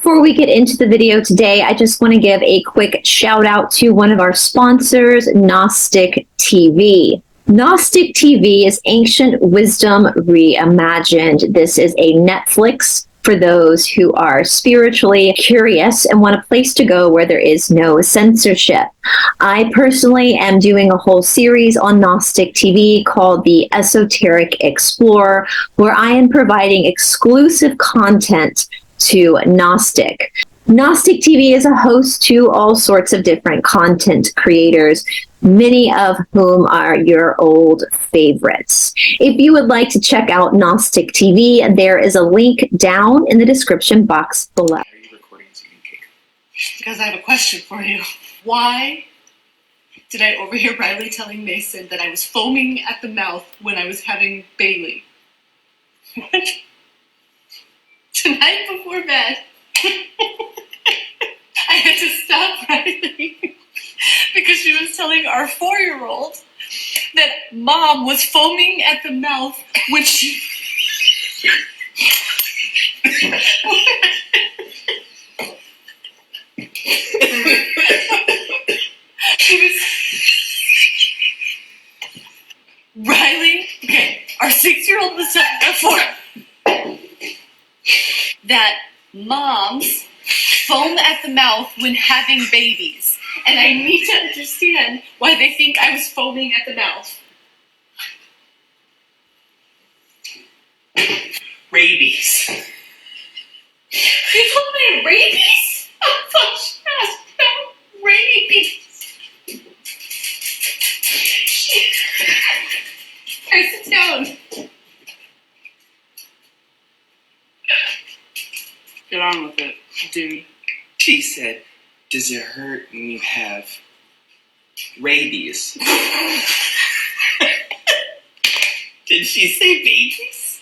Before we get into the video today, I just want to give a quick shout out to one of our sponsors, Gnostic TV. Gnostic TV is ancient wisdom reimagined. This is a Netflix for those who are spiritually curious and want a place to go where there is no censorship. I personally am doing a whole series on Gnostic TV called The Esoteric Explorer, where I am providing exclusive content to Gnostic. Gnostic TV is a host to all sorts of different content creators, many of whom are your old favorites. If you would like to check out Gnostic TV, there is a link down in the description box below. Why are you recording this eating cake? Because I have a question for you. Why did I overhear Riley telling Mason that I was foaming at the mouth when I was having Bailey? What? Tonight before bed, I had to stop Riley because she was telling our 4-year-old that Mom was foaming at the mouth when she... Riley, okay, our 6-year-old was telling our 4 that moms foam at the mouth when having babies. And I need to understand why they think I was foaming at the mouth. Rabies. You told me rabies? I thought she asked about rabies. Hey, sit down. Get on with it, dude. She said, does it hurt when you have rabies? Did she say babies?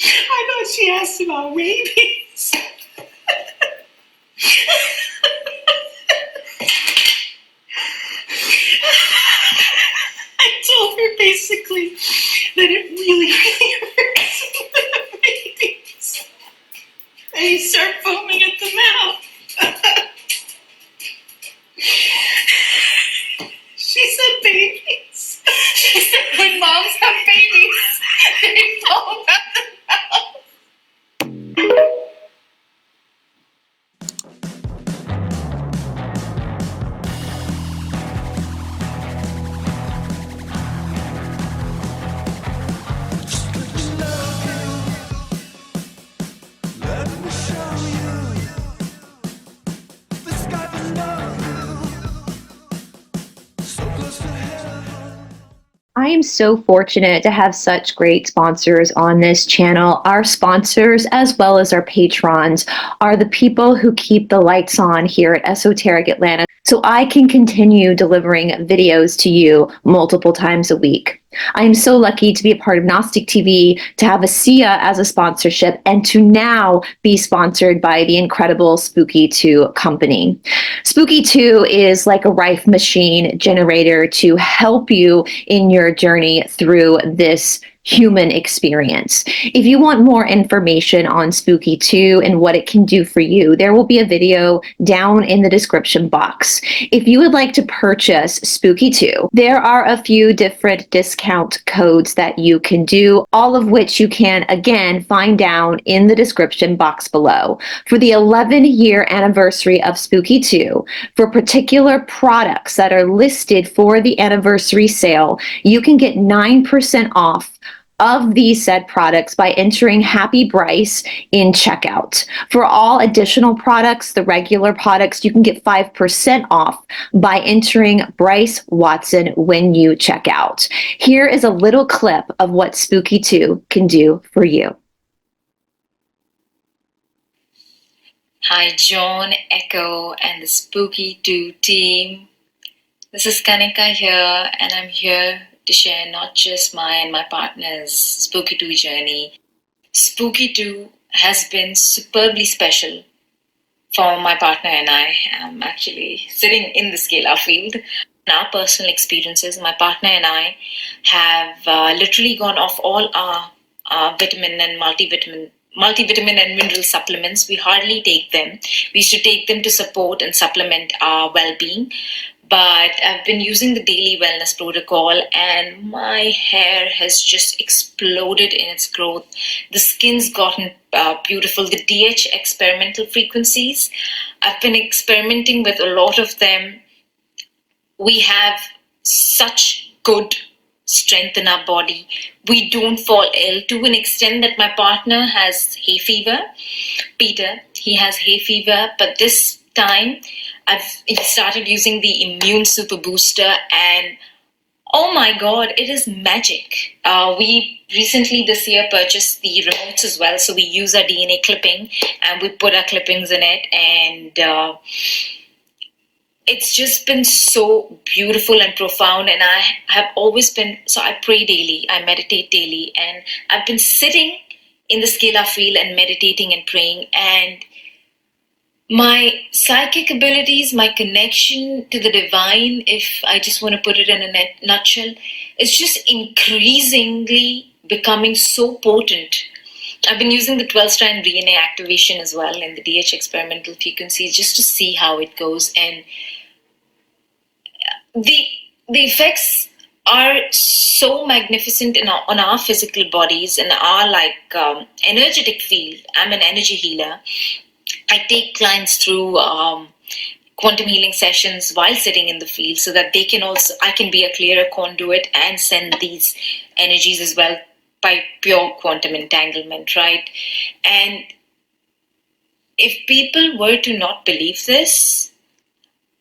I thought she asked about rabies. I told her basically that it really hurts when you have rabies. And you start foaming at the mouth. She said babies. She said when moms have babies, they foam at the mouth. I am so fortunate to have such great sponsors on this channel. Our sponsors, as well as our patrons, are the people who keep the lights on here at Esoteric Atlanta, so I can continue delivering videos to you multiple times a week. I am so lucky to be a part of Gnostic TV, to have Asea as a sponsorship, and to now be sponsored by the incredible Spooky 2 company. Spooky 2 is like a rife machine generator to help you in your journey through this human experience. If you want more information on Spooky 2 and what it can do for you, there will be a video down in the description box. If you would like to purchase Spooky 2, there are a few different discount codes that you can do, all of which you can again find down in the description box below. For the 11-year anniversary of Spooky 2, for particular products that are listed for the anniversary sale, you can get 9% off of these said products by entering Happy Bryce in checkout. For all additional products, the regular products, you can get 5% off by entering Bryce Watson when you check out. Here is a little clip of what Spooky 2 can do for you. Hi, John, Echo, and the Spooky 2 team. This is Kanika here, and I'm here to share not just my and my partner's Spooky 2 journey. Spooky 2 has been superbly special for my partner and I. I'm actually sitting in the scalar field. In our personal experiences, my partner and I have literally gone off all our vitamin and multivitamin multivitamin and mineral supplements. We hardly take them. We should take them to support and supplement our well-being. But I've been using the daily wellness protocol, and my hair has just exploded in its growth. The skin's gotten beautiful. The DH experimental frequencies, I've been experimenting with a lot of them. We have such good strength in our body. We don't fall ill to an extent that my partner has hay fever. Peter, he has hay fever, but this time I've started using the immune super booster, and oh my god, it is magic. We recently this year purchased the remotes as well, so we use our DNA clipping and we put our clippings in it, and it's just been so beautiful and profound. And I have always been, so I pray daily, I meditate daily, and I've been sitting in the scalar field and meditating and praying, and my psychic abilities, my connection to the divine, if I just want to put it in a nutshell, is just increasingly becoming so potent. I've been using the 12-strand DNA activation as well in the DH experimental frequencies just to see how it goes, and the effects are so magnificent on our physical bodies and our energetic field. I'm an energy healer. I take clients through quantum healing sessions while sitting in the field, so that I can be a clearer conduit and send these energies as well by pure quantum entanglement, right? And if people were to not believe this,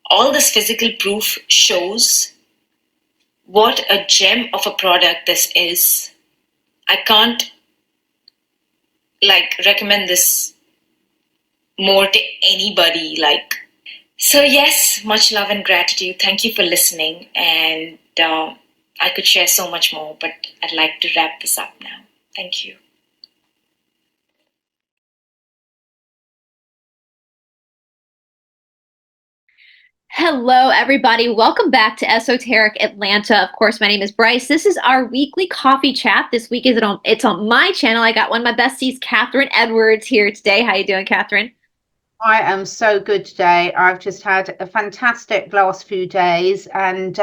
all this physical proof shows what a gem of a product this is. I can't recommend this more to anybody. So yes, much love and gratitude. Thank you for listening, and I could share so much more, but I'd like to wrap this up now. Thank you. Hello, everybody. Welcome back to Esoteric Atlanta. Of course, my name is Bryce. This is our weekly coffee chat. This week it's on my channel. I got one of my besties, Catherine Edwards, here today. How you doing, Catherine? I am so good today. I've just had a fantastic last few days, and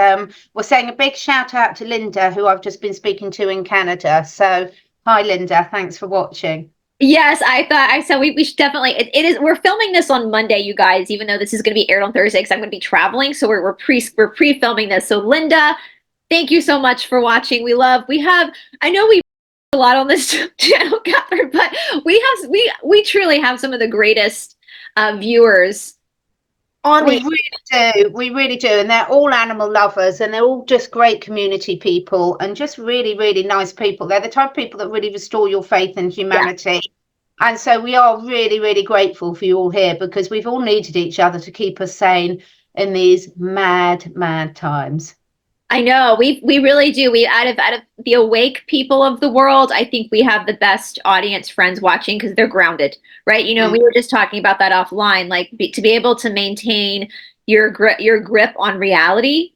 we're saying a big shout out to Linda, who I've just been speaking to in Canada. So hi, Linda. Thanks for watching. Yes, I said we should definitely. It is. We're filming this on Monday, you guys. Even though this is going to be aired on Thursday, because I'm going to be traveling, so we're pre-filming this. So Linda, thank you so much for watching. I know we a lot on this channel, Catherine, but we truly have some of the greatest viewers on We really do, and they're all animal lovers, and they're all just great community people, and just really, really nice people. They're the type of people that really restore your faith in humanity. Yeah. And so we are really, really grateful for you all here, because we've all needed each other to keep us sane in these mad, mad times. I know we really do. We out of the awake people of the world, I think we have the best audience friends watching, because they're grounded, right? You know, we were just talking about that offline. To be able to maintain your grip on reality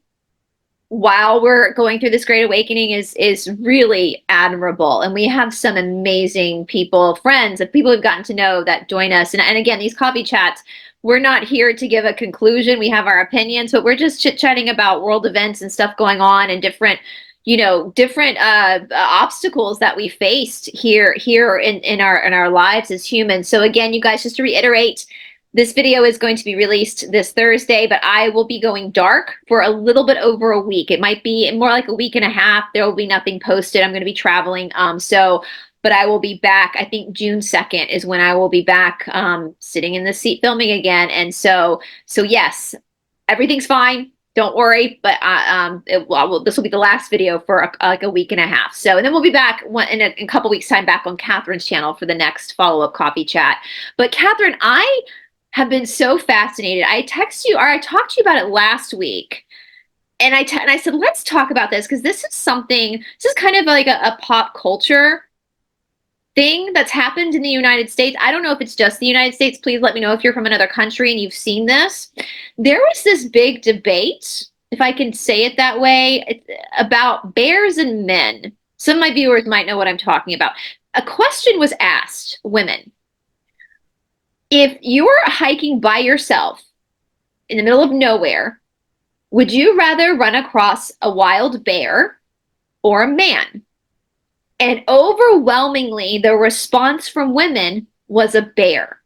while we're going through this great awakening is really admirable. And we have some amazing people, friends, and people we've gotten to know that join us. And again, these coffee chats, we're not here to give a conclusion. We have our opinions, but we're just chit-chatting about world events and stuff going on, and different obstacles that we faced here in our lives as humans. So again, you guys, just to reiterate, this video is going to be released this Thursday, but I will be going dark for a little bit over a week. It might be more like a week and a half. There will be nothing posted. I'm going to be traveling. But I will be back. I think June 2nd is when I will be back, sitting in the seat filming again. And so yes, everything's fine. Don't worry. But this will be the last video for a week and a half. So, and then we'll be back in a couple weeks' time back on Catherine's channel for the next follow-up coffee chat. But Catherine, I have been so fascinated. I talked to you about it last week. And I said, let's talk about this, because this is kind of like a pop culture thing that's happened in the United States. I don't know if it's just the United States. Please let me know if you're from another country and you've seen this. There was this big debate, if I can say it that way, about bears and men. Some of my viewers might know what I'm talking about. a question was asked women. If you were hiking by yourself in the middle of nowhere, would you rather run across a wild bear or a man? And overwhelmingly, the response from women was a bear.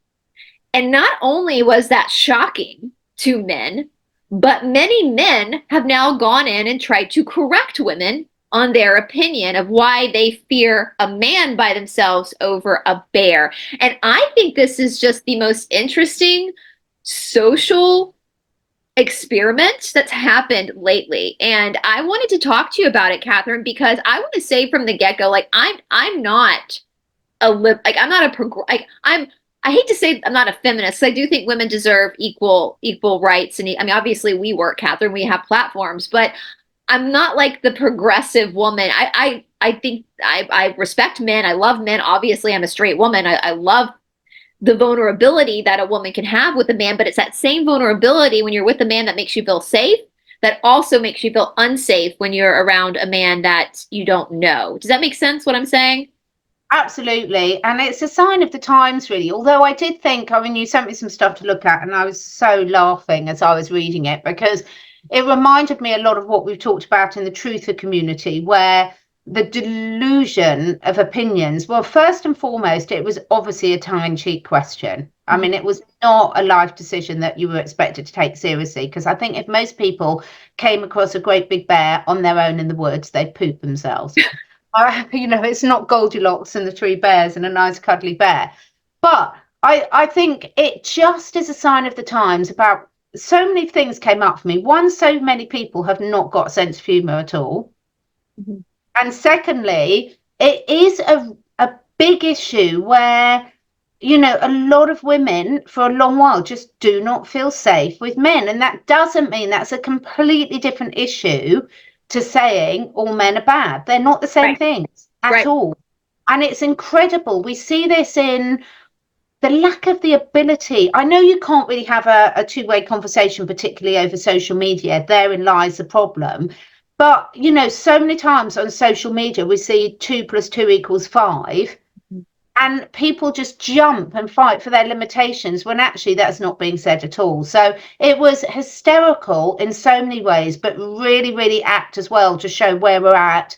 And not only was that shocking to men, but many men have now gone in and tried to correct women on their opinion of why they fear a man by themselves over a bear. And I think this is just the most interesting social experiment that's happened lately. And I wanted to talk to you about it, Catherine, because I want to say from the get-go, like I'm not I'm not I hate to say I'm not a feminist. I do think women deserve equal rights. And I mean, obviously we work, Catherine, we have platforms, but I'm not like the progressive woman. I think I respect men. I love men. Obviously, I'm a straight woman. I love the vulnerability that a woman can have with a man, but it's that same vulnerability when you're with a man that makes you feel safe, that also makes you feel unsafe when you're around a man that you don't know. Does that make sense what I'm saying? Absolutely. And it's a sign of the times, really. Although I did think, I mean, you sent me some stuff to look at, and I was so laughing as I was reading it because it reminded me a lot of what we've talked about in the truther community, where the delusion of opinions, well, first and foremost, it was obviously a tongue-in-cheek question. I mean, it was not a life decision that you were expected to take seriously, because I think if most people came across a great big bear on their own in the woods, they'd poop themselves. It's not Goldilocks and the three bears and a nice cuddly bear. But I think it just is a sign of the times. About so many things came up for me. One, so many people have not got a sense of humour at all. Mm-hmm. And secondly, it is a big issue where, a lot of women for a long while just do not feel safe with men. And that doesn't mean that's a completely different issue to saying all men are bad. They're not the same things at all. And it's incredible. We see this in the lack of the ability. I know you can't really have a two-way conversation, particularly over social media. Therein lies the problem. But, so many times on social media, we see 2 + 2 = 5. And people just jump and fight for their limitations when actually that's not being said at all. So it was hysterical in so many ways, but really, really apt as well to show where we're at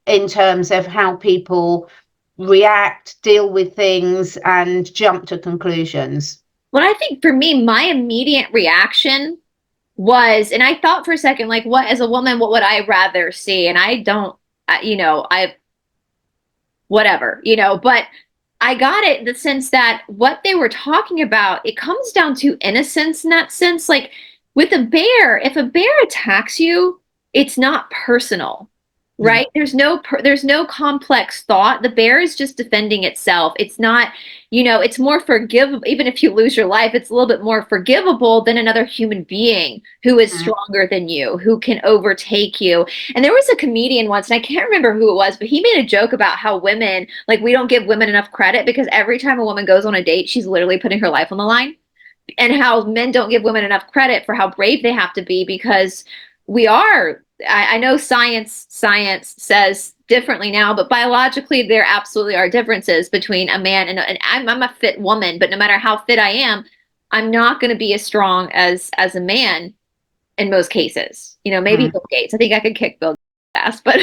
in terms of how people react, deal with things, and jump to conclusions. Well, I think for me, my immediate reaction was, and I thought for a second, like, what, as a woman, what would I rather see? And I don't, whatever, but I got it in the sense that what they were talking about, it comes down to innocence in that sense. Like with a bear, if a bear attacks you, it's not personal, right? There's no complex thought. The bear is just defending itself. It's not, it's more forgivable. Even if you lose your life, it's a little bit more forgivable than another human being who is stronger than you, who can overtake you. And there was a comedian once, and I can't remember who it was, but he made a joke about how women, like, we don't give women enough credit because every time a woman goes on a date, she's literally putting her life on the line. And how men don't give women enough credit for how brave they have to be, because we are, I know science says differently now, but biologically there absolutely are differences between a man and I'm a fit woman, but no matter how fit I am, I'm not going to be as strong as a man in most cases. Maybe Bill Gates. I think I could kick Bill Gates' ass, but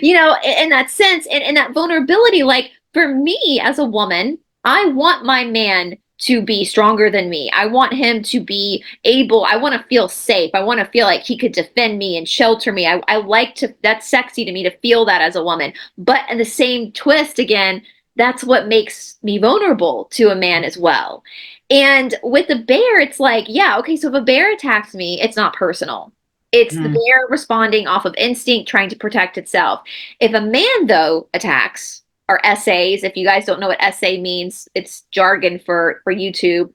in that sense, and in that vulnerability, like for me as a woman, I want my man to be stronger than me. I want him to be able, I want to feel safe. I want to feel like he could defend me and shelter me. I like to, that's sexy to me to feel that as a woman. But in the same twist, again, that's what makes me vulnerable to a man as well. And with a bear, it's like, yeah, okay, so if a bear attacks me, it's not personal. It's the bear responding off of instinct, trying to protect itself. If a man, though, attacks, or essays. If you guys don't know what essay means, it's jargon for YouTube,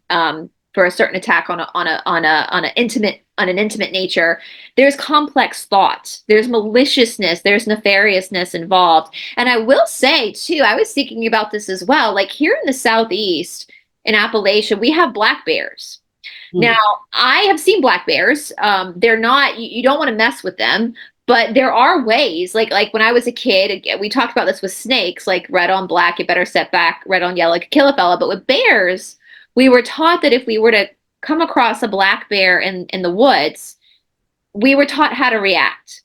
for a certain attack on an intimate nature. There's complex thought, there's maliciousness, there's nefariousness involved. And I will say too, I was thinking about this as well. Like here in the Southeast, in Appalachia, we have black bears. Now, I have seen black bears. They're not, you don't want to mess with them, But there are ways, like when I was a kid, again, we talked about this with snakes, like red on black, you better step back, red on yellow could kill a fella. But with bears, we were taught that if we were to come across a black bear in the woods, we were taught how to react.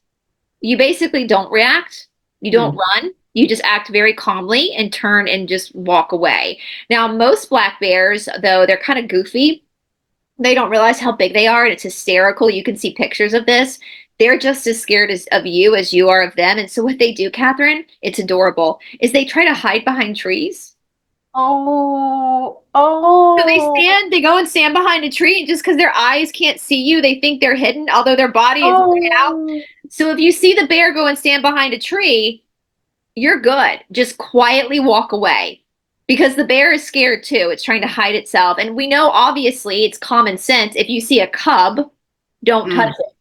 You basically don't react, you don't run, you just act very calmly and turn and just walk away. Now, most black bears, though, they're kind of goofy. They don't realize how big they are, and it's hysterical. You can see pictures of this. They're just as scared of you as you are of them. And so what they do, Catherine, it's adorable, is they try to hide behind trees. Oh, So they go and stand behind a tree, and just because their eyes can't see you, they think they're hidden, although their body is looking out. So if you see the bear go and stand behind a tree, you're good. Just quietly walk away, because the bear is scared too. It's trying to hide itself. And we know, obviously, it's common sense. If you see a cub, don't touch it.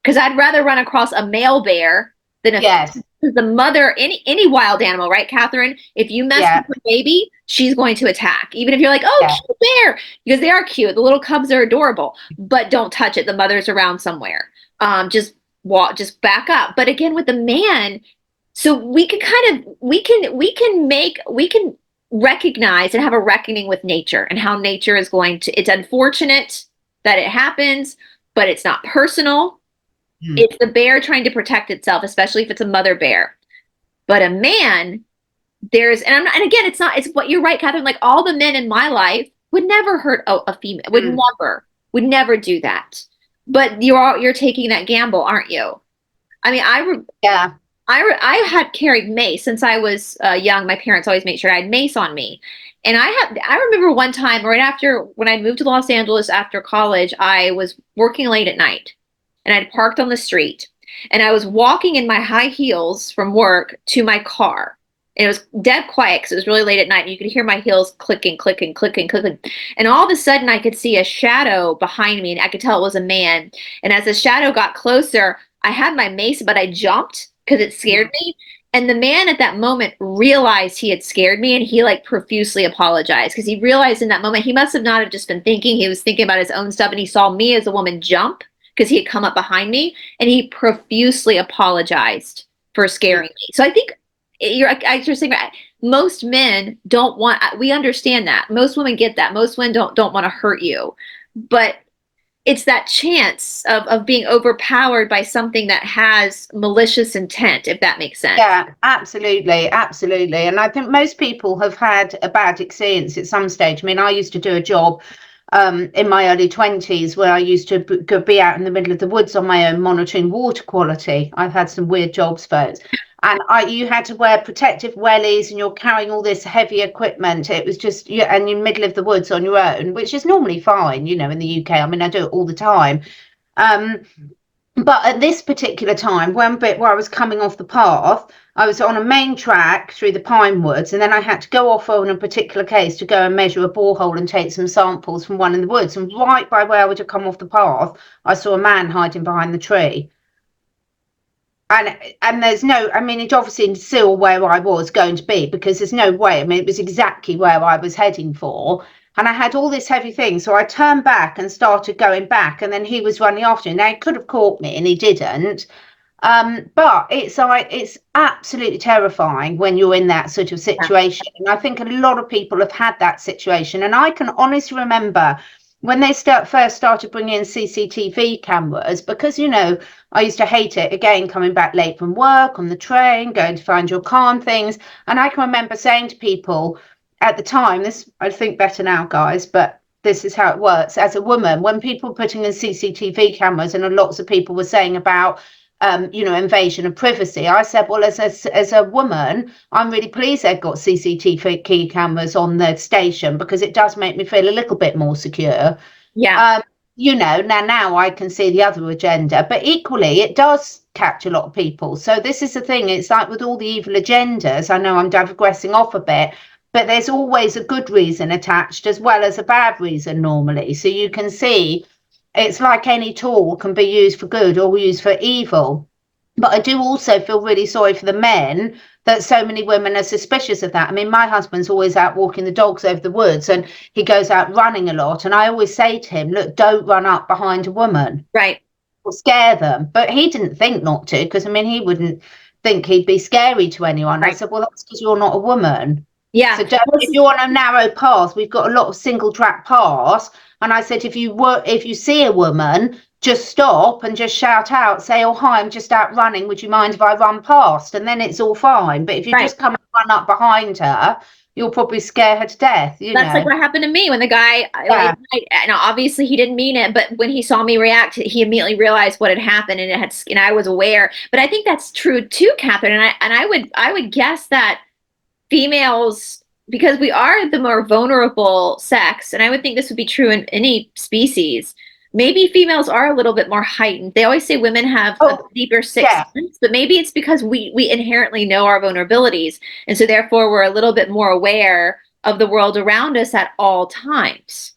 Because I'd rather run across a male bear than the mother, any wild animal, right, Catherine? If you mess with a baby, she's going to attack. Even if you're like, oh, cute bear, because they are cute. The little cubs are adorable, but don't touch it. The mother's around somewhere. Just back up. But again, with the man, so we can recognize and have a reckoning with nature and how nature is going to. It's unfortunate that it happens, but it's not personal. It's the bear trying to protect itself, especially if it's a mother bear. But a man, and again, it's what you're right, Catherine. Like, all the men in my life would never hurt a female. Would never do that. But you're taking that gamble, aren't you? I mean, I had carried mace since I was young. My parents always made sure I had mace on me. And I remember one time right after, when I moved to Los Angeles after college, I was working late at night. And I'd parked on the street, and I was walking in my high heels from work to my car. And it was dead quiet because it was really late at night, and you could hear my heels clicking, clicking, clicking, clicking. And all of a sudden, I could see a shadow behind me, and I could tell it was a man. And as the shadow got closer, I had my mace, but I jumped because it scared me. And the man at that moment realized he had scared me, and he like profusely apologized, because he realized in that moment, he must have not have just been thinking. He was thinking about his own stuff, and he saw me as a woman jump, because he had come up behind me, and he profusely apologized for scaring me. So I think I just think most men don't want. We understand that. Most women get that. Most women don't want to hurt you, but it's that chance of being overpowered by something that has malicious intent, if that makes sense. Yeah, absolutely, absolutely. And I think most people have had a bad experience at some stage. I mean, I used to do a job in my early 20s where I used to be out in the middle of the woods on my own, monitoring water quality. I've had some weird jobs, folks. And you had to wear protective wellies, and you're carrying all this heavy equipment. It was just, and you're in the middle of the woods on your own, which is normally fine, in the UK. I mean, I do it all the time. But at this particular time, one bit where I was coming off the path, I was on a main track through the pine woods, and then I had to go off on a particular case to go and measure a borehole and take some samples from one in the woods. And right by where I would have come off the path, I saw a man hiding behind the tree. And there's no, I mean, it obviously still where I was going to be, because there's no way. I mean, it was exactly where I was heading for. And I had all this heavy thing. So I turned back and started going back. And then he was running after me. Now, he could have caught me, and he didn't. But it's absolutely terrifying when you're in that sort of situation. And I think a lot of people have had that situation. And I can honestly remember when they first started bringing in CCTV cameras, because, I used to hate it, again, coming back late from work, on the train, going to find your car and things. And I can remember saying to people at the time, this, I think better now, guys, but this is how it works. As a woman, when people were putting in CCTV cameras, and lots of people were saying about, invasion of privacy, I said, well, as a woman, I'm really pleased they've got CCTV cameras on the station, because it does make me feel a little bit more secure. Yeah. Now I can see the other agenda, but equally it does catch a lot of people. So this is the thing. It's like with all the evil agendas, I know I'm digressing off a bit, but there's always a good reason attached as well as a bad reason normally. So you can see it's like any tool can be used for good or used for evil. But I do also feel really sorry for the men that so many women are suspicious of that. I mean, my husband's always out walking the dogs over the woods, and he goes out running a lot. And I always say to him, look, don't run up behind a woman. Right. or scare them. But he didn't think not to, because I mean, he wouldn't think he'd be scary to anyone. Right. I said, well, that's because you're not a woman. Yeah. So if you're on a narrow path, we've got a lot of single track paths. And I said, if you see a woman, just stop and just shout out, say, oh, hi, I'm just out running. Would you mind if I run past? And then it's all fine. But if you just come and run up behind her, you'll probably scare her to death. That's like what happened to me when the guy, and obviously he didn't mean it, but when he saw me react, he immediately realized what had happened, and I was aware. But I think that's true too, Catherine. And I would guess that females, because we are the more vulnerable sex, and I would think this would be true in any species. Maybe females are a little bit more heightened. They always say women have a deeper sixth sense, but maybe it's because we inherently know our vulnerabilities, and so therefore we're a little bit more aware of the world around us at all times.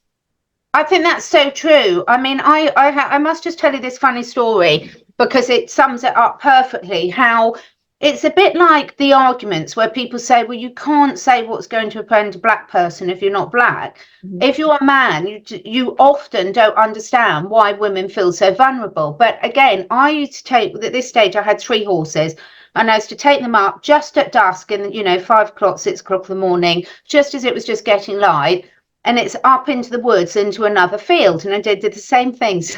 I think that's so true. I mean, I must just tell you this funny story because it sums it up perfectly. How it's a bit like the arguments where people say, well, you can't say what's going to offend a black person if you're not black. Mm-hmm. If you're a man, you often don't understand why women feel so vulnerable. But again, I used to take, at this stage, I had 3 horses. And I used to take them up just at dusk in, 5 o'clock, 6 o'clock in the morning, just as it was just getting light. And it's up into the woods, into another field. And I did the same things.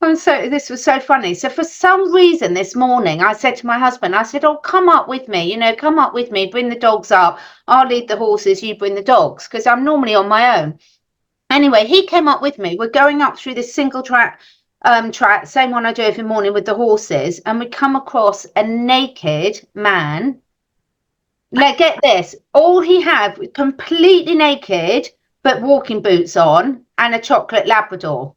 And so this was so funny. So for some reason this morning, I said to my husband, I said, oh, come up with me, come up with me, bring the dogs up. I'll lead the horses, you bring the dogs, because I'm normally on my own. Anyway, he came up with me. We're going up through this single track, same one I do every morning with the horses. And we come across a naked man. Now, get this. All he had, completely naked, but walking boots on, and a chocolate Labrador.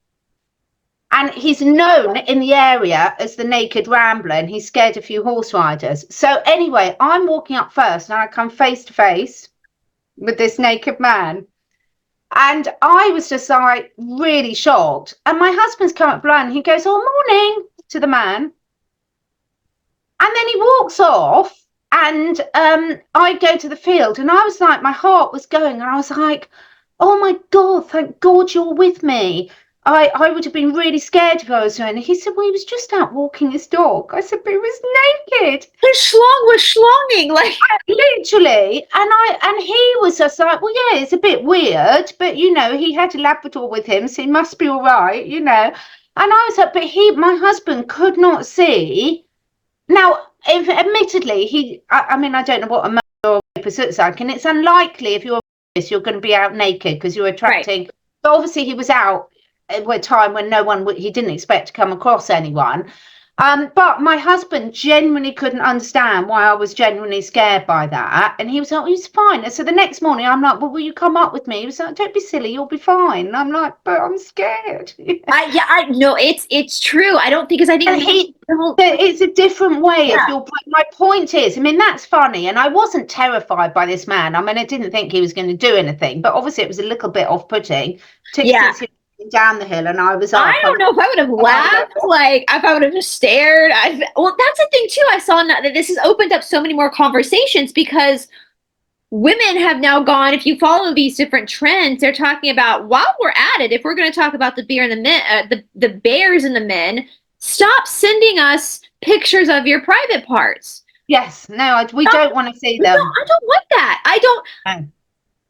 And he's known in the area as the Naked Rambler, and he scared a few horse riders. So anyway, I'm walking up first, and I come face to face with this naked man. And I was just like really shocked. And my husband's come up behind, and he goes, oh, morning, to the man. And then he walks off, and I go to the field, and I was like, my heart was going, and I was like, oh my God, thank God you're with me. I would have been really scared if I was doing it. He said, well, he was just out walking his dog. I said, but he was naked. His schlong was schlonging, like literally. And he was just like, well, yeah, it's a bit weird, but he had a Labrador with him, so he must be all right, And I was like, but my husband could not see. Now, admittedly, I mean, I don't know what a murderer or rapist looks like, and it's unlikely if you're going to be out naked because you're attracting. Right. But obviously, he was out at a time when he didn't expect to come across anyone. But my husband genuinely couldn't understand why I was genuinely scared by that. And he was like, he's fine. And so the next morning, I'm like, well, will you come up with me? He was like, don't be silly, you'll be fine. And I'm like, but I'm scared. I know it's true. I don't think, because I think it's a different way of your. My point is, I mean, that's funny. And I wasn't terrified by this man. I mean, I didn't think he was going to do anything, but obviously it was a little bit off-putting. Down the hill, and I was up. I don't know if I would have laughed, like if I would have just stared. Well, that's the thing too. I saw that this has opened up so many more conversations, because women have now gone, if you follow these different trends, they're talking about, while we're at it, if we're going to talk about the bear and the men, the bears and the men, stop sending us pictures of your private parts. Yes, no, we don't want to see them. No, I don't want that. I don't.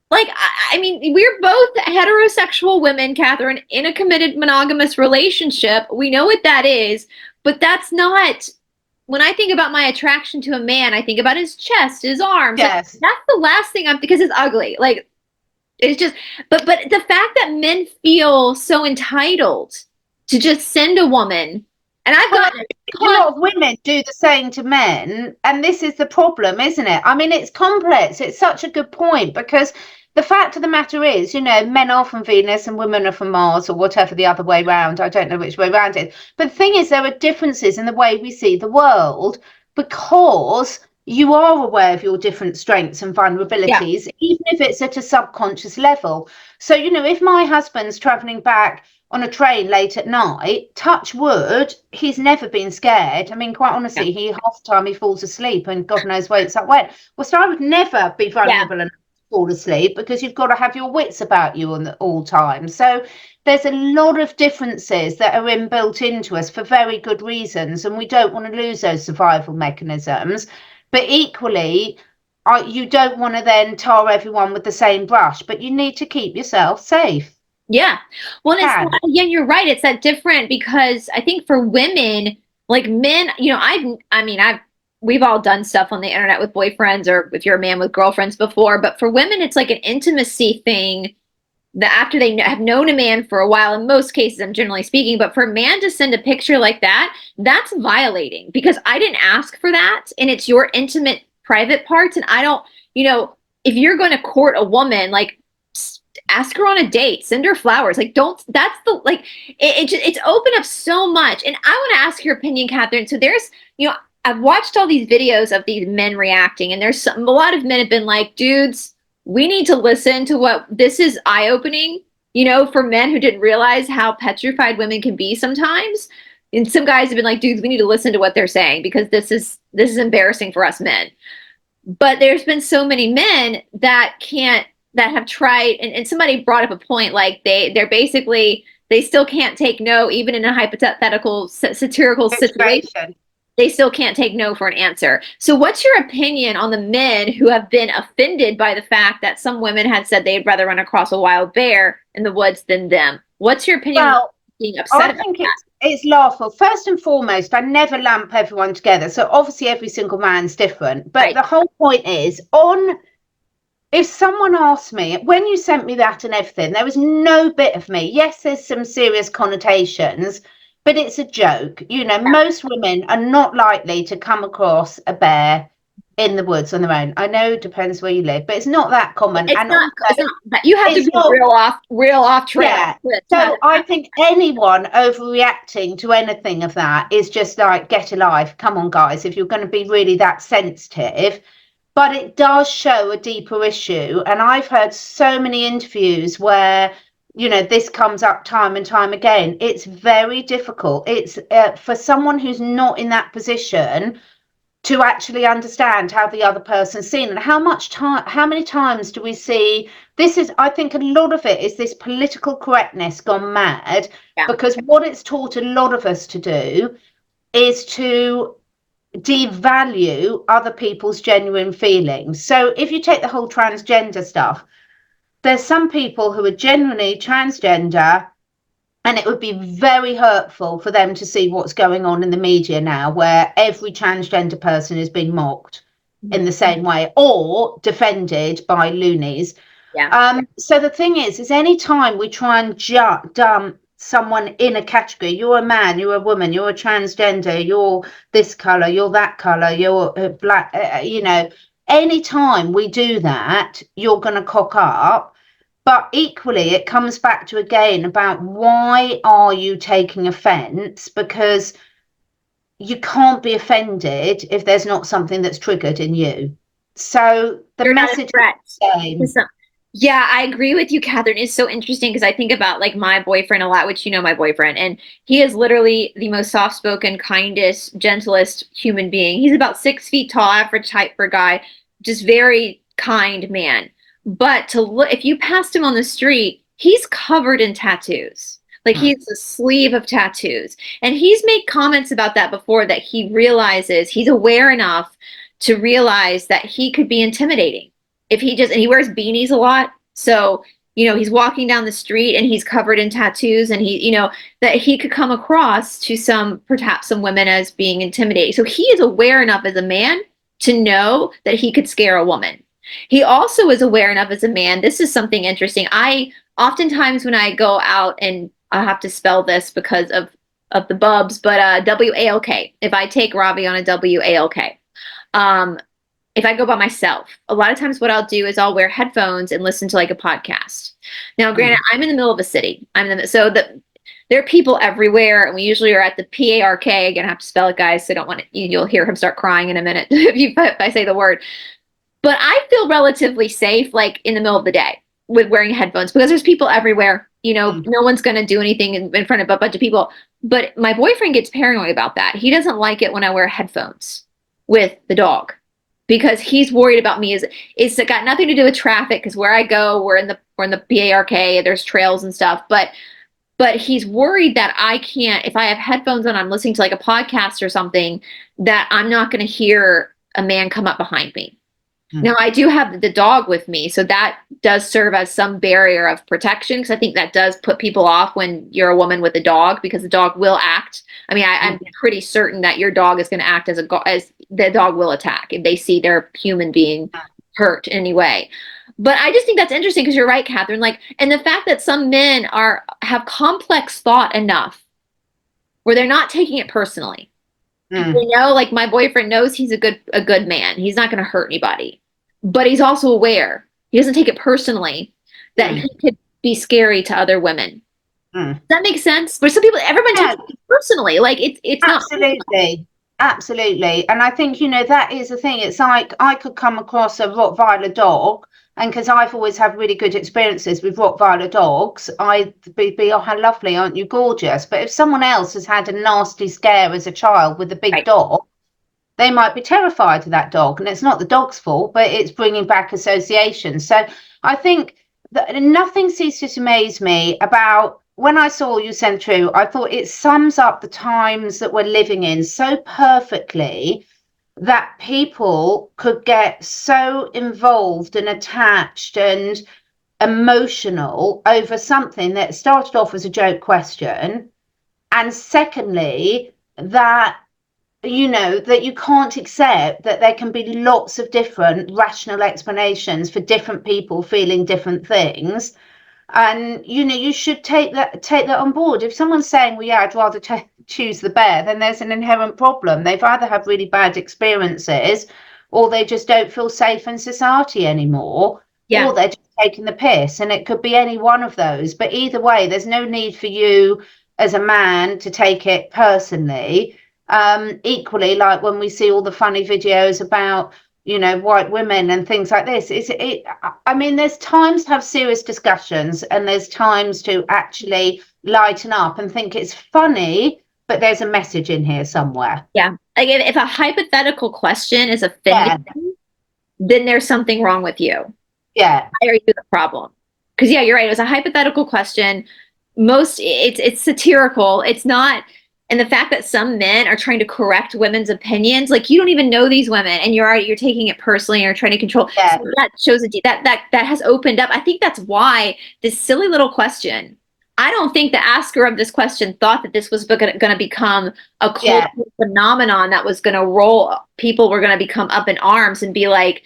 Like, I mean, we're both heterosexual women, Catherine, in a committed monogamous relationship. We know what that is, but that's not, when I think about my attraction to a man, I think about his chest, his arms. Yes. Like, that's the last thing because it's ugly. Like, it's just, but the fact that men feel so entitled to just send a woman, and I've got a lot of women do the same to men, and this is the problem, isn't it? I mean, it's complex. It's such a good point, because the fact of the matter is, men are from Venus and women are from Mars, or whatever the other way round. I don't know which way round it is. But the thing is, there are differences in the way we see the world, because you are aware of your different strengths and vulnerabilities, even if it's at a subconscious level. So, if my husband's traveling back on a train late at night, touch wood, he's never been scared. I mean, quite honestly, half the time he falls asleep and God knows wakes up when. Well, so I would never be vulnerable enough to fall asleep because you've got to have your wits about you on all times. So there's a lot of differences that are inbuilt into us for very good reasons, and we don't want to lose those survival mechanisms. But equally, you don't want to then tar everyone with the same brush, but you need to keep yourself safe. Yeah. Well, yeah, you're right. It's that different because I think for women, like men, we've all done stuff on the internet with boyfriends or if you're a man with girlfriends before, but for women, it's like an intimacy thing that after they have known a man for a while, in most cases, I'm generally speaking, but for a man to send a picture like that, that's violating because I didn't ask for that. And it's your intimate private parts. And I don't, if you're going to court a woman, like ask her on a date, send her flowers. Like, it's opened up so much. And I want to ask your opinion, Catherine. So there's, I've watched all these videos of these men reacting, and a lot of men have been like, dudes, we need to listen to what this is eye-opening, for men who didn't realize how petrified women can be sometimes. And some guys have been like, dudes, we need to listen to what they're saying because this is embarrassing for us men. But there's been so many men that have tried, and somebody brought up a point, like they still can't take no, even in a hypothetical satirical situation. They still can't take no for an answer. So what's your opinion on the men who have been offended by the fact that some women had said they'd rather run across a wild bear in the woods than them? What's your opinion on being upset about that? It's laughable. First and foremost, I never lump everyone together. So obviously every single man's different. But the whole point is, if someone asked me, when you sent me that and everything, there was no bit of me. Yes, there's some serious connotations, but it's a joke. Most women are not likely to come across a bear in the woods on their own. I know it depends where you live, but it's not that common. It's not, you have to be real off track. Yeah. So I think anyone overreacting to anything of that is just like, get a life. Come on, guys, if you're going to be really that sensitive. But it does show a deeper issue. And I've heard so many interviews where this comes up time and time again. It's very difficult. It's for someone who's not in that position to actually understand how the other person's seen and how many times do we see this is, I think a lot of it is this political correctness gone mad, because what it's taught a lot of us to do is to devalue other people's genuine feelings. So if you take the whole transgender stuff, there's some people who are genuinely transgender, and it would be very hurtful for them to see what's going on in the media now, where every transgender person is being mocked in the same way or defended by loonies. So the thing is any time we try and dump someone in a category, you're a man, you're a woman, you're a transgender, you're this color, you're that color, you're black, any time we do that, you're going to cock up. But equally, it comes back to, again, about why are you taking offense? Because you can't be offended if there's not something that's triggered in you. So the message is the same. Yeah, I agree with you, Catherine. It's so interesting because I think about like my boyfriend a lot, which my boyfriend, and he is literally the most soft-spoken, kindest, gentlest human being. He's about 6 feet tall, average height for a guy, just very kind man. But if you passed him on the street, he's covered in tattoos. Like he's a sleeve of tattoos. And he's made comments about that before, that he realizes he's aware enough to realize that he could be intimidating. And he wears beanies a lot. So, he's walking down the street and he's covered in tattoos, and that he could come across to perhaps some women as being intimidating. So he is aware enough as a man to know that he could scare a woman. He also is aware enough as a man. This is something interesting. Oftentimes when I go out, and I have to spell this because of the bubs, but W-A-L-K. If I take Ravi on a W-A-L-K. If I go by myself, a lot of times what I'll do is I'll wear headphones and listen to like a podcast. Now, granted, I'm in the middle of a city. There are people everywhere, and we usually are at the P-A-R-K. Again, I have to spell it, guys, so you'll hear him start crying in a minute if I say the word. But I feel relatively safe, like in the middle of the day with wearing headphones, because there's people everywhere. No one's going to do anything in front of a bunch of people. But my boyfriend gets paranoid about that. He doesn't like it when I wear headphones with the dog. because he's worried about me. It's got nothing to do with traffic, because where I go, we're in the BARK, there's trails and stuff, but he's worried that I can't, if I have headphones on, I'm listening to like a podcast or something, that I'm not going to hear a man come up behind me. Now, I do have the dog with me, so that does serve as some barrier of protection, because I think that does put people off when you're a woman with a dog, because the dog will act. I mean, I'm pretty certain that your dog is going to act as the dog will attack if they see their human being hurt in any way. But I just think that's interesting, because you're right, Catherine. Like, and the fact that some men have complex thought enough where they're not taking it personally. You know, like my boyfriend knows he's a good man. He's not going to hurt anybody, but he's also aware. He doesn't take it personally that he could be scary to other women. Does that make sense? But some people, everyone takes it personally. Like it's absolutely. Absolutely. And I think, you know, that is the thing. It's like I could come across a Rottweiler dog, and because I've always had really good experiences with Rottweiler dogs, I'd be, oh, how lovely, aren't you gorgeous? But if someone else has had a nasty scare as a child with a big dog, they might be terrified of that dog. And it's not the dog's fault, but it's bringing back associations. So I think that nothing ceases to amaze me about when I saw you send through. I thought it sums up the times that we're living in so perfectly, that people could get so involved and attached and emotional over something that started off as a joke question. And secondly, that, you know, that you can't accept that there can be lots of different rational explanations for different people feeling different things. And, you know, you should take that on board. If someone's saying, well, yeah, I'd rather choose the bear, then there's an inherent problem. They've either had really bad experiences, or they just don't feel safe in society anymore, or they're just taking the piss. And it could be any one of those. But either way, there's no need for you as a man to take it personally. Equally, like when we see all the funny videos about, you know, white women and things like this, I mean, there's times to have serious discussions, and there's times to actually lighten up and think it's funny, but there's a message in here somewhere. Yeah. Like if a hypothetical question is offending them, then there's something wrong with you. Yeah. Why are you the problem? Because you're right. It was a hypothetical question. It's satirical. It's not. And the fact that some men are trying to correct women's opinions, like you don't even know these women, and you're taking it personally, and you're trying to control. So that shows that has opened up. I think that's why this silly little question. I don't think the asker of this question thought that this was going to become a cultural phenomenon that was going to roll. People were going to become up in arms and be like,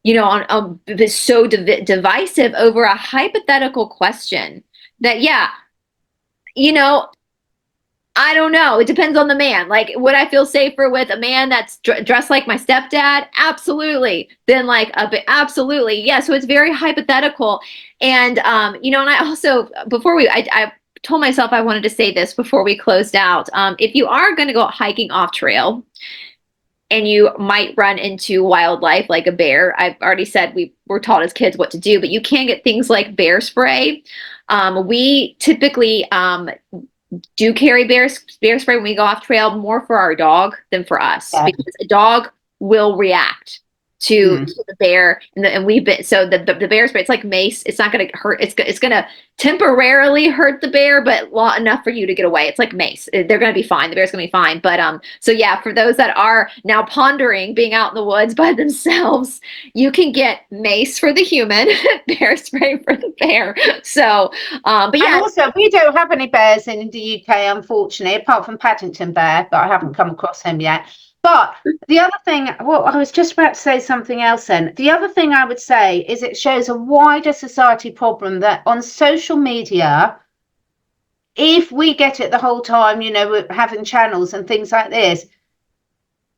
you know, so divisive over a hypothetical question. That you know. I don't know. It depends on the man. Like, would I feel safer with a man that's dressed like my stepdad? Absolutely. Then like absolutely. Yeah. So it's very hypothetical. And, you know, and I also, I told myself I wanted to say this before we closed out. If you are going to go hiking off trail, and you might run into wildlife like a bear, I've already said we were taught as kids what to do, but you can get things like bear spray. We typically, do carry bear spray when we go off trail, more for our dog than for us, because a dog will react to the bear, and we've been, so the bear spray, it's like mace. It's not going to hurt. It's going to temporarily hurt the bear, but enough for you to get away. It's like mace. They're going to be fine. The bear's going to be fine. But so yeah, for those that are now pondering being out in the woods by themselves, you can get mace for the human, bear spray for the bear. So, but yeah. And also, we don't have any bears in the UK, unfortunately, apart from Paddington Bear, but I haven't come across him yet. But the other thing, well, I was just about to say something else then. The other thing I would say is it shows a wider society problem that on social media, if we get it the whole time, you know, we're having channels and things like this,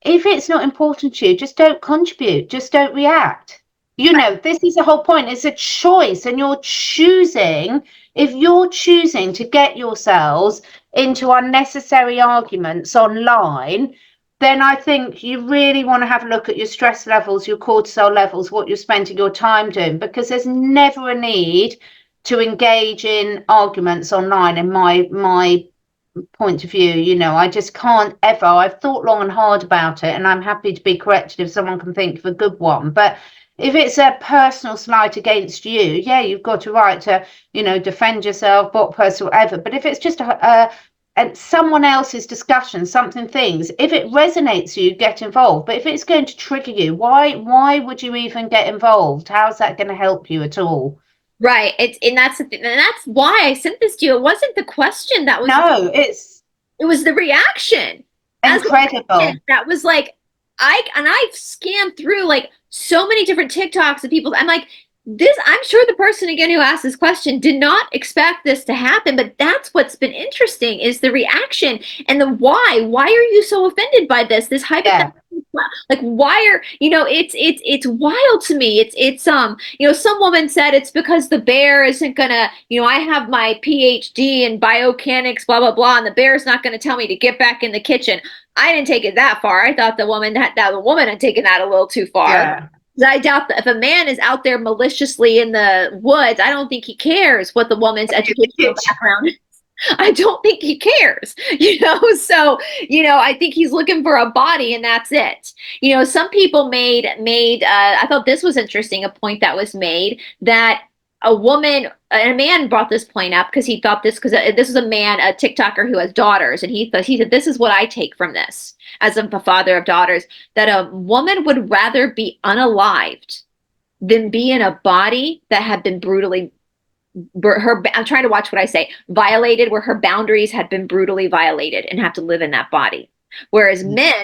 if it's not important to you, just don't contribute, just don't react. You know, this is the whole point. It's a choice, and you're choosing. If you're choosing to get yourselves into unnecessary arguments online, then I think you really want to have a look at your stress levels, your cortisol levels, what you're spending your time doing, because there's never a need to engage in arguments online, in my point of view, you know, I just can't ever. I've thought long and hard about it, and I'm happy to be corrected if someone can think of a good one. But if it's a personal slight against you, yeah, you've got a right to, you know, defend yourself, bot person, whatever. But if it's just someone else's discussion, things, if it resonates you, get involved. But if it's going to trigger you, why would you even get involved? How's that going to help you at all? Right. And that's the thing, and that's why I sent this to you. It wasn't the question that was it was the reaction. Incredible. That was like I've scanned through like so many different TikToks of people. I'm like, I'm sure the person again who asked this question did not expect this to happen, but that's what's been interesting is the reaction and the why. Why are you so offended by this hypothetical? Like, why are, you know, it's wild to me. It's you know, some woman said it's because the bear isn't gonna, you know, I have my PhD in biomechanics, blah blah blah, and the bear's not gonna tell me to get back in the kitchen. I didn't take it that far. I thought the woman had taken that a little too far. Yeah. I doubt that if a man is out there maliciously in the woods, I don't think he cares what the woman's educational background is. I don't think he cares, you know? So, you know, I think he's looking for a body and that's it. You know, some people made, I thought this was interesting, a point that was made that a man brought this point up because he thought this is a man, a TikToker who has daughters. And he said, this is what I take from this as a father of daughters, that a woman would rather be unalived than be in a body that had been brutally I'm trying to watch what I say, violated, where her boundaries had been brutally violated and have to live in that body. Whereas men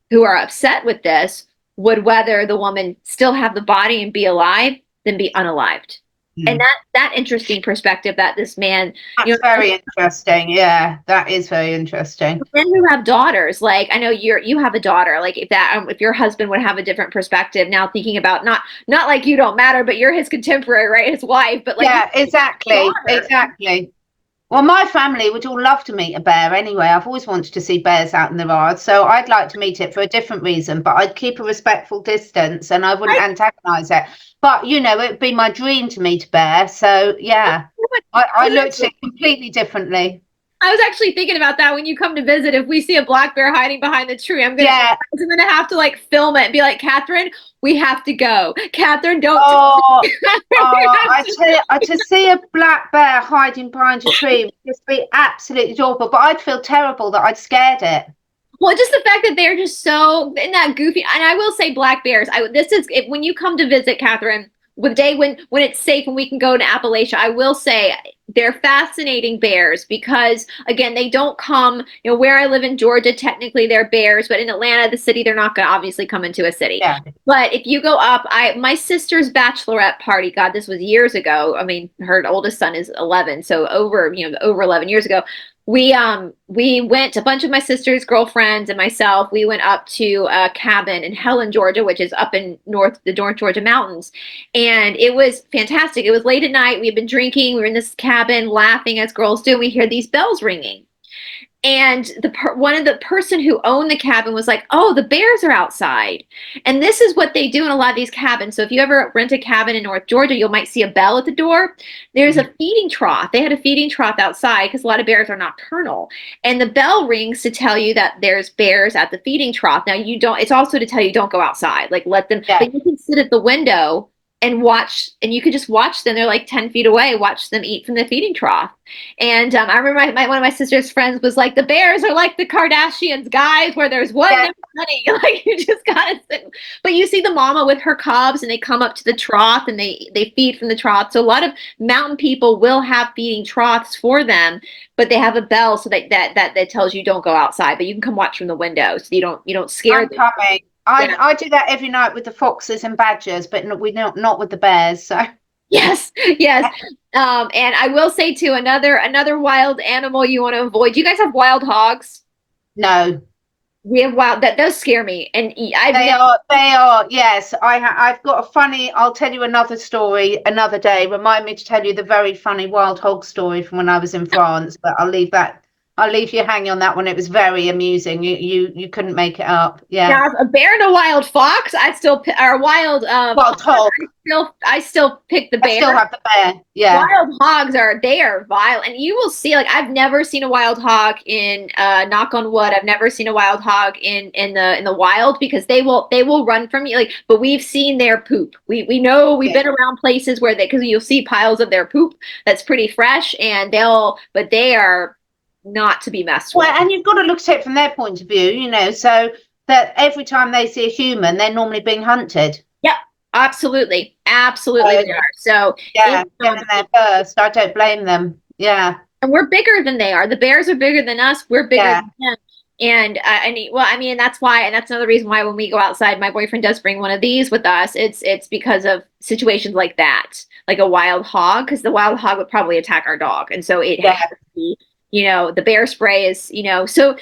who are upset with this would rather the woman still have the body and be alive than be unalived. And that interesting perspective that this man, that's, you know, very interesting. Yeah, that is very interesting. Men who have daughters, like I know you have a daughter, like if your husband would have a different perspective now, thinking about not like you don't matter, but you're his contemporary, right, his wife, but like, yeah, exactly. Well, my family would all love to meet a bear anyway. I've always wanted to see bears out in the wild, so I'd like to meet it for a different reason, but I'd keep a respectful distance and I wouldn't antagonize it. But, you know, it'd be my dream to meet a bear. So, yeah, I looked at it completely differently. I was actually thinking about that when you come to visit. If we see a black bear hiding behind the tree, I'm gonna have to like film it and be like, Catherine, we have to go. Catherine, don't. I tell you, to see a black bear hiding behind a tree would just be absolutely adorable. But I'd feel terrible that I'd scared it. Well, just the fact that they're just so in that goofy. And I will say, black bears. When you come to visit, Catherine, the day when it's safe and we can go to Appalachia, I will say they're fascinating bears because, again, they don't come, you know, where I live in Georgia, technically they're bears, but in Atlanta, the city, they're not going to obviously come into a city. Yeah. But if you go up, my sister's bachelorette party, God, this was years ago. I mean, her oldest son is 11, so over 11 years ago. We went, a bunch of my sister's girlfriends and myself, we went up to a cabin in Helen, Georgia, which is up in the North Georgia mountains. And it was fantastic. It was late at night. We had been drinking. We were in this cabin laughing as girls do. And we hear these bells ringing. And the person who owned the cabin was like, oh, the bears are outside. And this is what they do in a lot of these cabins. So if you ever rent a cabin in North Georgia, you might see a bell at the door. There's a feeding trough. They had a feeding trough outside because a lot of bears are nocturnal. And the bell rings to tell you that there's bears at the feeding trough. Now it's also to tell you don't go outside. Like let them, but you can sit at the window and watch, and you could just watch them. They're like 10 feet away, watch them eat from the feeding trough. And I remember one of my sister's friends was like, the bears are like the Kardashians, guys, where there's one money. Like you just gotta sit. But you see the mama with her cubs and they come up to the trough and they feed from the trough. So a lot of mountain people will have feeding troughs for them, but they have a bell so that tells you don't go outside, but you can come watch from the window so you don't scare them. I do that every night with the foxes and badgers, but not with the bears. So yes. And I will say too, another wild animal you want to avoid. Do you guys have wild hogs? No, we have wild. That does scare me. And they are. Yes, I've got a funny. I'll tell you another story another day. Remind me to tell you the very funny wild hog story from when I was in France, but I'll leave that I'll leave you hanging on that one. It was very amusing. You couldn't make it up. Yeah. Now, a bear and a wild fox, or a wild Wild hog. I still pick the bear. I still have the bear. Yeah. Wild hogs are violent, and you will see. Like, I've never seen a wild hog in knock on wood. I've never seen a wild hog in the wild, because they will run from you. Like, but we've seen their poop. We know, we've been around places where because you'll see piles of their poop that's pretty fresh, and they are not to be messed with. Well, and you've got to look at it from their point of view, you know, so that every time they see a human, they're normally being hunted. Yep, absolutely, they are. So yeah, get in there first. I don't blame them. Yeah, and we're bigger than they are. The bears are bigger than us. We're bigger than them. And that's why, and that's another reason why when we go outside, my boyfriend does bring one of these with us. It's because of situations like that, like a wild hog, because the wild hog would probably attack our dog, and so it has to be. You know, the bear spray is, you know, so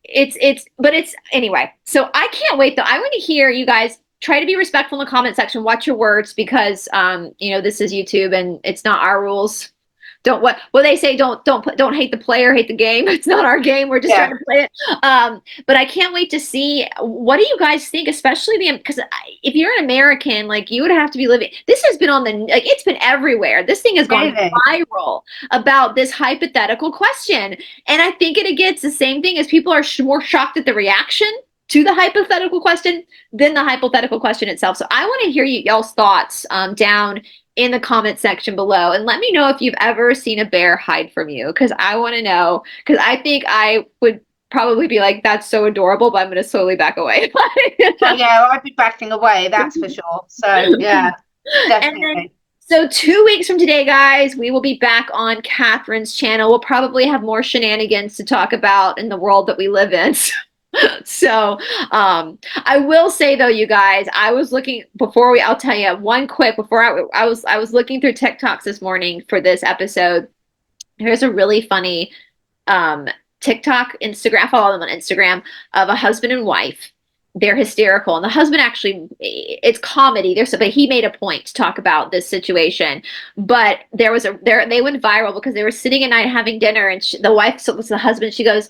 but it's anyway. So I can't wait though. I want to hear you guys try to be respectful in the comment section. Watch your words, because, you know, this is YouTube and it's not our rules. What they say, don't hate the player, hate the game. It's not our game. We're just trying to play it. But I can't wait to see, what do you guys think, especially because if you're an American, like, you would have to be living. This has been it's been everywhere. This thing has gone viral about this hypothetical question. And I think it gets the same thing, as people are more shocked at the reaction to the hypothetical question than the hypothetical question itself. So I want to hear y'all's thoughts down in the comment section below, and let me know if you've ever seen a bear hide from you, because I want to know, because I think I would probably be like, that's so adorable, but I'm going to slowly back away. Yeah, I'd be backing away, that's for sure. So yeah, definitely. So 2 weeks from today, guys, we will be back on Catherine's channel. We'll probably have more shenanigans to talk about in the world that we live in. So I will say though, you guys, I was looking I'll tell you one quick before I was looking through TikToks this morning for this episode. Here's a really funny TikTok, Instagram, follow them on Instagram, of a husband and wife. They're hysterical, and the husband actually, it's comedy. But he made a point to talk about this situation. But they went viral because they were sitting at night having dinner, and the wife was the husband. She goes,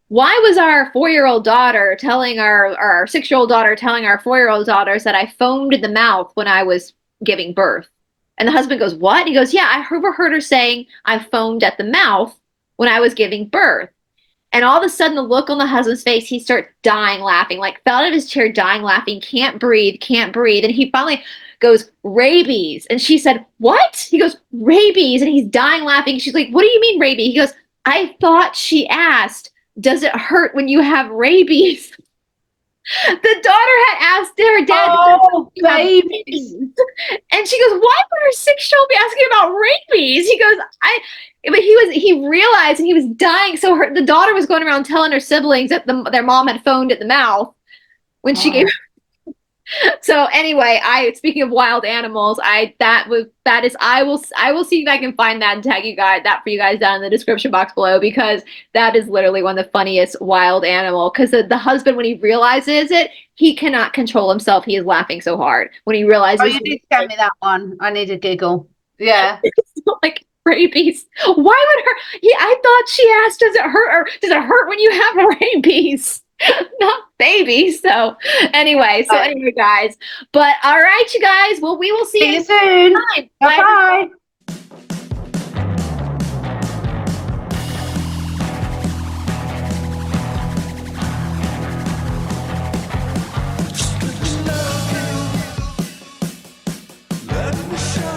why was our 4-year-old daughter telling our 6-year-old daughter telling our 4-year-old daughters that I foamed in the mouth when I was giving birth? And the husband goes, what? And he goes, yeah, I overheard her saying I foamed at the mouth when I was giving birth. And all of a sudden, the look on the husband's face, he starts dying laughing, like fell out of his chair, dying laughing, can't breathe. And he finally goes, rabies. And she said, what? He goes, rabies. And he's dying laughing. She's like, what do you mean rabies? He goes, I thought she asked, does it hurt when you have rabies? The daughter had asked her dad, oh, babies. And she goes, why would her 6-year-old be asking about rabies? He goes, but he realized, and he was dying. So the daughter was going around telling her siblings that their mom had foamed at the mouth when she gave. So anyway, speaking of wild animals, I will see if I can find that and tag for you guys down in the description box below, because that is literally one of the funniest wild animal. Because the husband, when he realizes it, he cannot control himself. He is laughing so hard when he realizes. Oh, you did send me that one. I need a giggle. Yeah. Like rabies. Why would her? I thought she asked, does it hurt? Or does it hurt when you have rabies? Not baby. So anyway, guys. But all right, you guys. Well, we will see you soon. Bye. Let me show